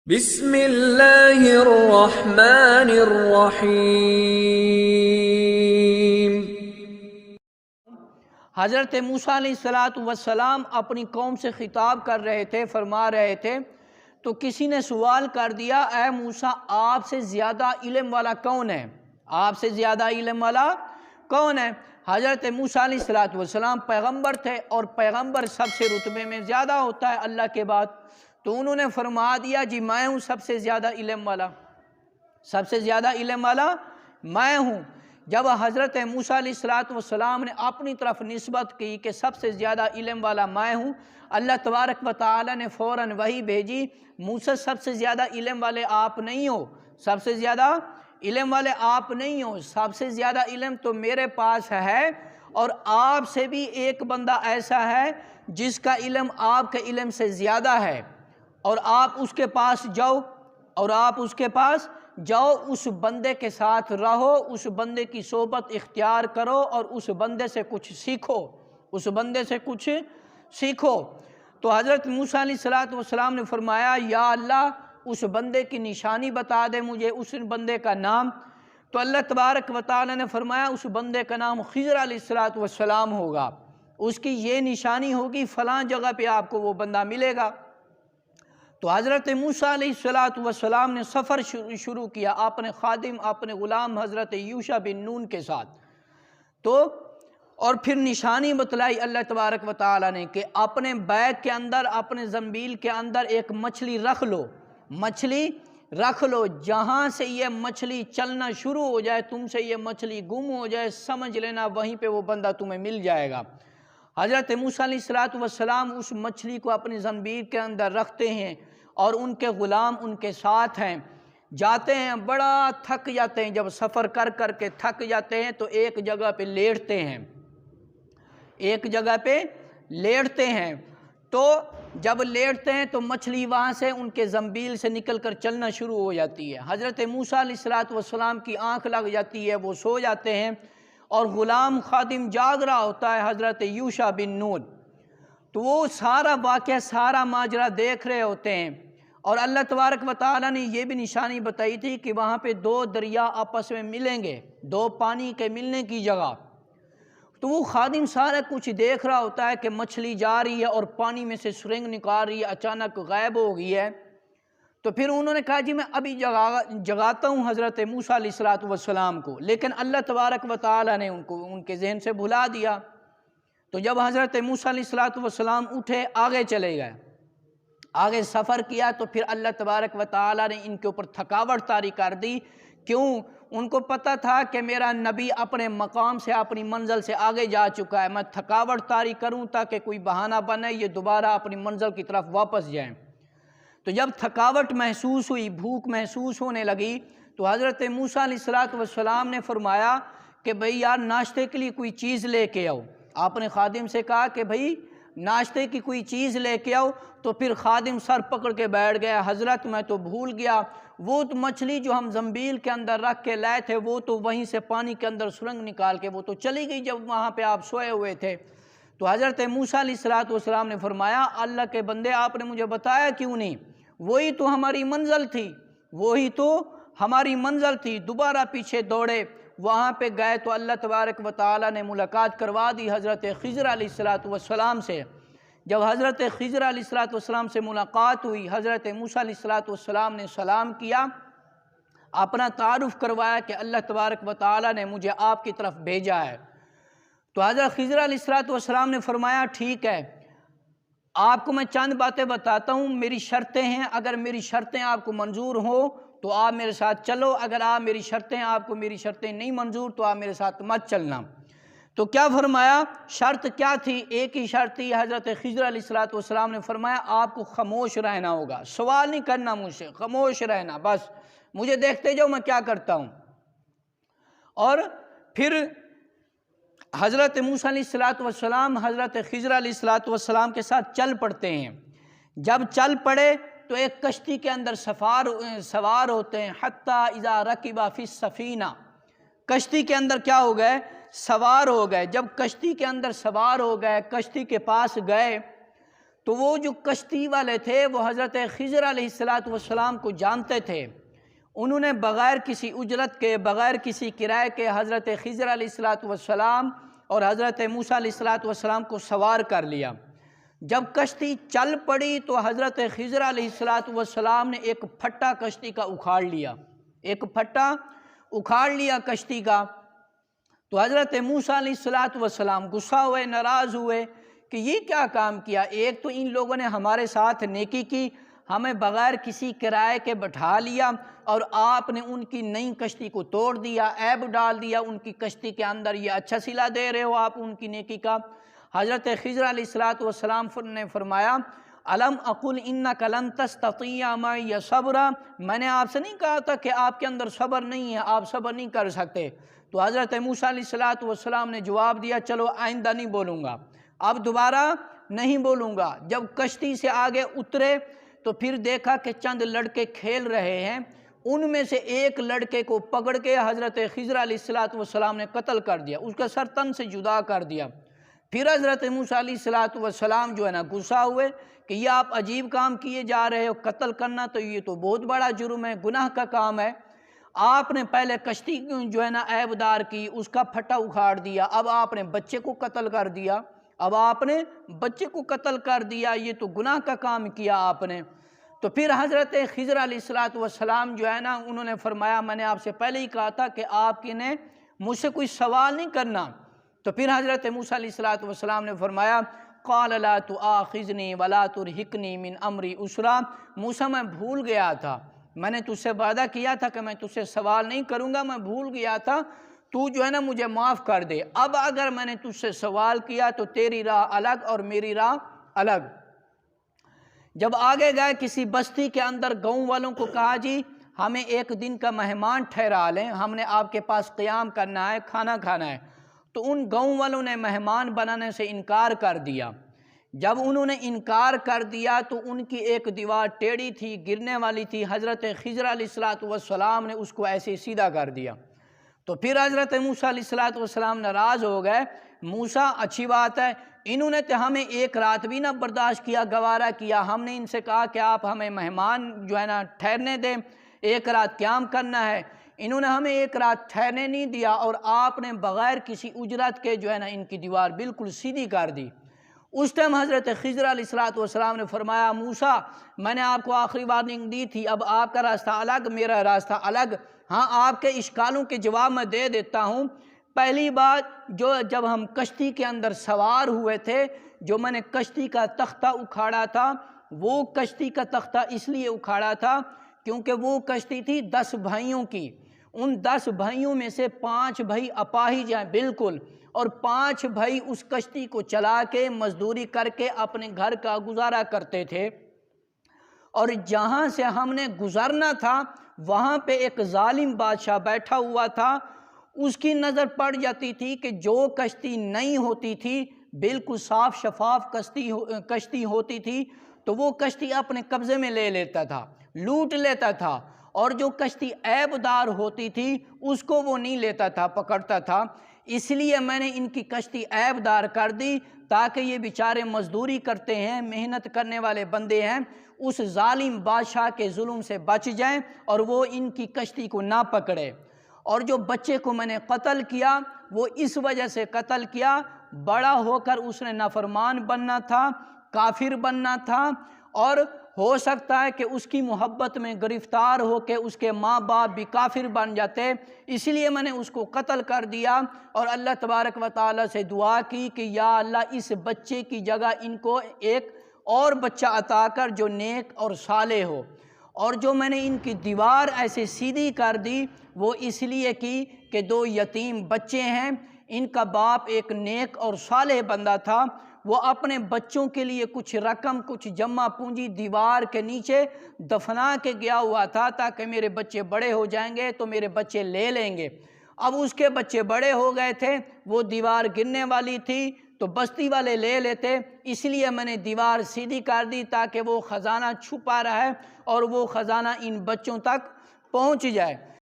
بسم اللہ الرحمن الرحیم۔ حضرت موسیٰ علیہ السلام اپنی قوم سے خطاب کر رہے تھے، فرما رہے تھے تو کسی نے سوال کر دیا، اے موسیٰ آپ سے زیادہ علم والا کون ہے؟ آپ سے زیادہ علم والا کون ہے؟ حضرت موسیٰ علیہ السلام پیغمبر تھے اور پیغمبر سب سے رتبے میں زیادہ ہوتا ہے اللہ کے بعد، تو انہوں نے فرما دیا جی میں ہوں سب سے زیادہ علم والا، سب سے زیادہ علم والا میں ہوں۔ جب حضرت موسیٰ علیہ السلام نے اپنی طرف نسبت کی کہ سب سے زیادہ علم والا میں ہوں، اللہ تبارک و تعالی نے فوراً وحی بھیجی، موسیٰ سب سے زیادہ علم والے آپ نہیں ہو، سب سے زیادہ علم والے آپ نہیں ہو، سب سے زیادہ علم تو میرے پاس ہے، اور آپ سے بھی ایک بندہ ایسا ہے جس کا علم آپ کے علم سے زیادہ ہے، اور آپ اس کے پاس جاؤ، اور آپ اس کے پاس جاؤ، اس بندے کے ساتھ رہو، اس بندے کی صحبت اختیار کرو اور اس بندے سے کچھ سیکھو، اس بندے سے کچھ سیکھو۔ تو حضرت موسیٰ علیہ السلام نے فرمایا یا اللہ اس بندے کی نشانی بتا دے مجھے، اس بندے کا نام۔ تو اللہ تبارک و تعالی نے فرمایا اس بندے کا نام خضر علیہ السلام ہوگا، اس کی یہ نشانی ہوگی، فلاں جگہ پہ آپ کو وہ بندہ ملے گا۔ تو حضرت موسیٰ علیہ السلام نے سفر شروع کیا اپنے خادم، اپنے غلام حضرت یوشع بن نون کے ساتھ، تو اور پھر نشانی بتلائی اللہ تبارک و تعالی نے کہ اپنے بیگ کے اندر، اپنے زنبیل کے اندر ایک مچھلی رکھ لو، مچھلی رکھ لو، جہاں سے یہ مچھلی چلنا شروع ہو جائے، تم سے یہ مچھلی گم ہو جائے، سمجھ لینا وہیں پہ وہ بندہ تمہیں مل جائے گا۔ حضرت موسیٰ علیہ السلام اس مچھلی کو اپنی زنبیل کے اندر رکھتے ہیں اور ان کے غلام ان کے ساتھ ہیں، جاتے ہیں، بڑا تھک جاتے ہیں، جب سفر کر کر کے تھک جاتے ہیں تو ایک جگہ پہ لیٹتے ہیں، ایک جگہ پہ لیٹتے ہیں، تو جب لیٹتے ہیں تو مچھلی وہاں سے ان کے زنبیل سے نکل کر چلنا شروع ہو جاتی ہے۔ حضرت موسیٰ علیہ السلام کی آنکھ لگ جاتی ہے، وہ سو جاتے ہیں، اور غلام خادم جاگ رہا ہوتا ہے حضرت یوشع بن نون، تو وہ سارا واقعہ، سارا ماجرا دیکھ رہے ہوتے ہیں، اور اللہ تبارک و تعالی نے یہ بھی نشانی بتائی تھی کہ وہاں پہ دو دریا آپس میں ملیں گے، دو پانی کے ملنے کی جگہ، تو وہ خادم سارا کچھ دیکھ رہا ہوتا ہے کہ مچھلی جا رہی ہے اور پانی میں سے سرنگ نکال رہی ہے، اچانک غائب ہو گئی ہے۔ تو پھر انہوں نے کہا جی میں ابھی جگاتا ہوں حضرت موسیٰ علیہ السلام کو، لیکن اللہ تبارک و تعالی نے ان کے ذہن سے بھلا دیا۔ تو جب حضرت موسیٰ علیہ السلام اٹھے، آگے چلے گئے، آگے سفر کیا، تو پھر اللہ تبارک و تعالی نے ان کے اوپر تھکاوٹ طاری کر دی۔ کیوں؟ ان کو پتہ تھا کہ میرا نبی اپنے مقام سے، اپنی منزل سے آگے جا چکا ہے، میں تھکاوٹ طاری کروں تاکہ کوئی بہانہ بنے یہ دوبارہ اپنی منزل کی طرف واپس جائیں۔ تو جب تھکاوٹ محسوس ہوئی، بھوک محسوس ہونے لگی، تو حضرت موسیٰ علیہ السلام نے فرمایا کہ بھئی یار ناشتے کے لیے کوئی چیز لے کے آؤ۔ آپ نے خادم سے کہا کہ بھئی ناشتے کی کوئی چیز لے کے آؤ، تو پھر خادم سر پکڑ کے بیٹھ گیا، حضرت میں تو بھول گیا، وہ تو مچھلی جو ہم زنبیل کے اندر رکھ کے لائے تھے وہ تو وہیں سے پانی کے اندر سرنگ نکال کے وہ تو چلی گئی جب وہاں پہ آپ سوئے ہوئے تھے۔ تو حضرت موسیٰ علیہ السلام نے فرمایا اللہ کے بندے آپ نے مجھے بتایا کیوں نہیں؟ وہی تو ہماری منزل تھی، وہی تو ہماری منزل تھی۔ دوبارہ پیچھے دوڑے، وہاں پہ گئے تو اللہ تبارک و تعالی نے ملاقات کروا دی حضرت خضر علیہ السلام سے۔ جب حضرت خضر علیہ السلام سے ملاقات ہوئی، حضرت موسیٰ علیہ السلام نے سلام کیا، اپنا تعارف کروایا کہ اللہ تبارک و تعالی نے مجھے آپ کی طرف بھیجا ہے۔ تو حضرت خضر علیہ السلام نے فرمایا ٹھیک ہے، آپ کو میں چند باتیں بتاتا ہوں، میری شرطیں ہیں، اگر میری شرطیں آپ کو منظور ہوں تو آپ میرے ساتھ چلو، اگر آپ میری شرطیں نہیں منظور تو آپ میرے ساتھ مت چلنا۔ تو کیا فرمایا؟ شرط کیا تھی؟ ایک ہی شرط تھی۔ حضرت خضر علیہ السلام نے فرمایا آپ کو خاموش رہنا ہوگا، سوال نہیں کرنا مجھ سے، خاموش رہنا، بس مجھے دیکھتے جاؤ میں کیا کرتا ہوں۔ اور پھر حضرت موسیٰ علیہ السلام حضرت خضر علیہ السلام کے ساتھ چل پڑتے ہیں۔ جب چل پڑے تو ایک کشتی کے اندر سوار ہوتے ہیں، حتی اذا رکبا فی السفینہ، کشتی کے اندر کیا ہو گئے؟ سوار ہو گئے۔ جب کشتی کے اندر سوار ہو گئے، کشتی کے پاس گئے تو وہ جو کشتی والے تھے وہ حضرت خضر علیہ السلام کو جانتے تھے، انہوں نے بغیر کسی اجرت کے، بغیر کسی کرائے کے حضرت خضر علیہ السلام اور حضرت موسیٰ علیہ السلام کو سوار کر لیا۔ جب کشتی چل پڑی تو حضرت خضر علیہ السلام نے ایک پھٹا کشتی کا اکھاڑ لیا، ایک پھٹا اکھاڑ لیا کشتی کا۔ تو حضرت موسیٰ علیہ السلام غصہ ہوئے، ناراض ہوئے کہ یہ کیا کام کیا، ایک تو ان لوگوں نے ہمارے ساتھ نیکی کی، ہمیں بغیر کسی کرائے کے بٹھا لیا، اور آپ نے ان کی نئی کشتی کو توڑ دیا، عیب ڈال دیا ان کی کشتی کے اندر، یہ اچھا صلہ دے رہے ہو آپ ان کی نیکی کا۔ حضرت خضر علیہ السلام نے فرمایا الم اقل انک لن تستطیع معی صبرا، میں نے آپ سے نہیں کہا تھا کہ آپ کے اندر صبر نہیں ہے، آپ صبر نہیں کر سکتے؟ تو حضرت موسیٰ علیہ السلام نے جواب دیا چلو آئندہ نہیں بولوں گا، اب دوبارہ نہیں بولوں گا۔ جب کشتی سے آگے اترے تو پھر دیکھا کہ چند لڑکے کھیل رہے ہیں، ان میں سے ایک لڑکے کو پکڑ کے حضرت خضر علیہ السلام نے قتل کر دیا، اس کا سر تن سے جدا کر دیا۔ پھر حضرت موسیٰ علیہ السلام جو ہے نا غصہ ہوئے کہ یہ آپ عجیب کام کیے جا رہے ہو، قتل کرنا تو یہ تو بہت بڑا جرم ہے، گناہ کا کام ہے۔ آپ نے پہلے کشتی جو ہے نا عیب دار کی، اس کا پھٹا اکھاڑ دیا، اب آپ نے بچے کو قتل کر دیا، اب آپ نے بچے کو قتل کر دیا، یہ تو گناہ کا کام کیا آپ نے۔ تو پھر حضرت خضر علیہ السلام جو ہے نا انہوں نے فرمایا میں نے آپ سے پہلے ہی کہا تھا کہ آپ نے مجھ سے کوئی سوال نہیں کرنا۔ تو پھر حضرت موسیٰ علیہ السلام نے فرمایا قال لا تؤاخذنی ولا ترہقنی من امری عسرا، موسیٰ میں بھول گیا تھا، میں نے تجھ سے وعدہ کیا تھا کہ میں تجھ سے سوال نہیں کروں گا، میں بھول گیا تھا، تو جو ہے نا مجھے معاف کر دے، اب اگر میں نے تجھ سے سوال کیا تو تیری راہ الگ اور میری راہ الگ۔ جب آگے گئے کسی بستی کے اندر، گاؤں والوں کو کہا جی ہمیں ایک دن کا مہمان ٹھہرا لیں، ہم نے آپ کے پاس قیام کرنا ہے، کھانا کھانا ہے۔ تو ان گاؤں والوں نے مہمان بنانے سے انکار کر دیا۔ جب انہوں نے انکار کر دیا تو ان کی ایک دیوار ٹیڑھی تھی، گرنے والی تھی، حضرت خضر علیہ السلام نے اس کو ایسے سیدھا کر دیا۔ تو پھر حضرت موسیٰ علیہ السلام ناراض ہو گئے، موسیٰ اچھی بات ہے، انہوں نے تو ہمیں ایک رات بھی نہ برداشت کیا، گوارا کیا، ہم نے ان سے کہا کہ آپ ہمیں مہمان جو ہے نا ٹھہرنے دیں، ایک رات قیام کرنا ہے، انہوں نے ہمیں ایک رات ٹھہرنے نہیں دیا، اور آپ نے بغیر کسی اجرت کے جو ہے نا ان کی دیوار بالکل سیدھی کر دی۔ اس ٹائم حضرت خضر علیہ السلام نے فرمایا موسیٰ میں نے آپ کو آخری وارننگ دی تھی، اب آپ کا راستہ الگ، میرا راستہ الگ، ہاں آپ کے اشکالوں کے جواب میں دے دیتا ہوں۔ پہلی بات جب ہم کشتی کے اندر سوار ہوئے تھے، جو میں نے کشتی کا تختہ اکھاڑا تھا، وہ کشتی کا تختہ اس لیے اکھاڑا تھا کیونکہ وہ کشتی تھی 10 بھائیوں کی، ان 10 بھائیوں میں سے 5 بھائی اپاہج ہیں بالکل، اور 5 بھائی اس کشتی کو چلا کے مزدوری کر کے اپنے گھر کا گزارا کرتے تھے، اور جہاں سے ہم نے گزرنا تھا وہاں پہ ایک ظالم بادشاہ بیٹھا ہوا تھا، اس کی نظر پڑ جاتی تھی کہ جو کشتی نہیں ہوتی تھی، بالکل صاف شفاف کشتی ہوتی تھی تو وہ کشتی اپنے قبضے میں لے لیتا تھا، لوٹ لیتا تھا، اور جو کشتی عیب دار ہوتی تھی اس کو وہ نہیں لیتا تھا، پکڑتا تھا۔ اس لیے میں نے ان کی کشتی عیب دار کر دی تاکہ یہ بیچارے مزدوری کرتے ہیں، محنت کرنے والے بندے ہیں، اس ظالم بادشاہ کے ظلم سے بچ جائیں اور وہ ان کی کشتی کو نہ پکڑے۔ اور جو بچے کو میں نے قتل کیا وہ اس وجہ سے قتل کیا، بڑا ہو کر اس نے نافرمان بننا تھا، کافر بننا تھا، اور ہو سکتا ہے کہ اس کی محبت میں گرفتار ہو کے اس کے ماں باپ بھی کافر بن جاتے، اس لیے میں نے اس کو قتل کر دیا، اور اللہ تبارک و تعالیٰ سے دعا کی کہ یا اللہ اس بچے کی جگہ ان کو ایک اور بچہ عطا کر جو نیک اور صالح ہو۔ اور جو میں نے ان کی دیوار ایسے سیدھی کر دی وہ اس لیے کی کہ 2 یتیم بچے ہیں، ان کا باپ ایک نیک اور صالح بندہ تھا، وہ اپنے بچوں کے لیے کچھ رقم، کچھ جمع پونجی دیوار کے نیچے دفنا کے گیا ہوا تھا تاکہ میرے بچے بڑے ہو جائیں گے تو میرے بچے لے لیں گے۔ اب اس کے بچے بڑے ہو گئے تھے، وہ دیوار گرنے والی تھی تو بستی والے لے لیتے، اس لیے میں نے دیوار سیدھی کر دی تاکہ وہ خزانہ چھپا رہے اور وہ خزانہ ان بچوں تک پہنچ جائے۔